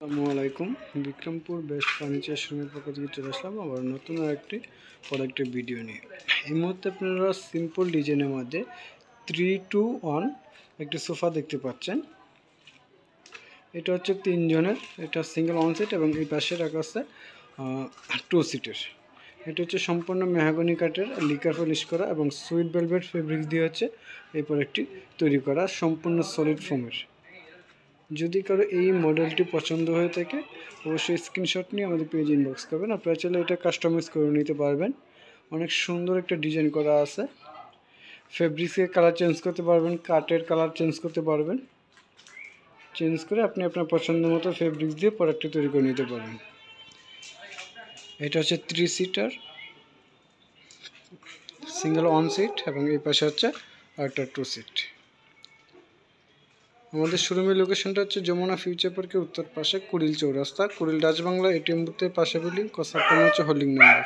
আসসালামু আলাইকুম। Bikrampur best furniture শোরুমের পক্ষ থেকে চলে আসলাম আবার নতুন আরেকটি প্রোডাক্টের ভিডিও নিয়ে। এই মুহূর্তে আপনারা সিম্পল ডিজাইনের মধ্যে 3-2-1 একটি সোফা দেখতে পাচ্ছেন। এটা হচ্ছে 3 জনের, এটা সিঙ্গেল ওয়ান সিট এবং এই পাশে রাখা আছে 2 সিটের। এটা হচ্ছে সম্পূর্ণ মেহগনি কাঠের লিকার পলিশ করা এবং সুইট ভেলভেট ফেব্রিক্স দিয়ে হচ্ছে এই প্রোডাক্টটি তৈরি করা, সম্পূর্ণ সলিড ফোমের। যদি কারো এই মডেলটি পছন্দ হয়ে থাকে অবশ্যই স্ক্রিনশট নিয়ে আমাদের পেজ ইনবক্স করবেন। আপনারা চাইলে এটা কাস্টমাইজ করে নিতে পারবেন। অনেক সুন্দর একটা ডিজাইন করা আছে। ফেব্রিক্সের কালার চেঞ্জ করতে পারবেন, কাঠের কালার চেঞ্জ করতে পারবেন। চেঞ্জ করে আপনি আপনার পছন্দ মতো ফেব্রিক্স দিয়ে প্রোডাক্টটি তৈরি করে নিতে পারবেন। এটা হচ্ছে 3 সিটার সিঙ্গেল ওয়ান সিট এবং এই পাশে হচ্ছে আরেকটা 2 সিট। আমাদের শোরুমের লোকেশনটা হচ্ছে যমুনা ফিউচার পার্কের উত্তর পাশে কুড়িল চৌরাস্তা, কুড়িল ডাচ বাংলা এটিএম বুথের পাশে বিল্ডিং, 56 হচ্ছে হোল্ডিং নাম্বার।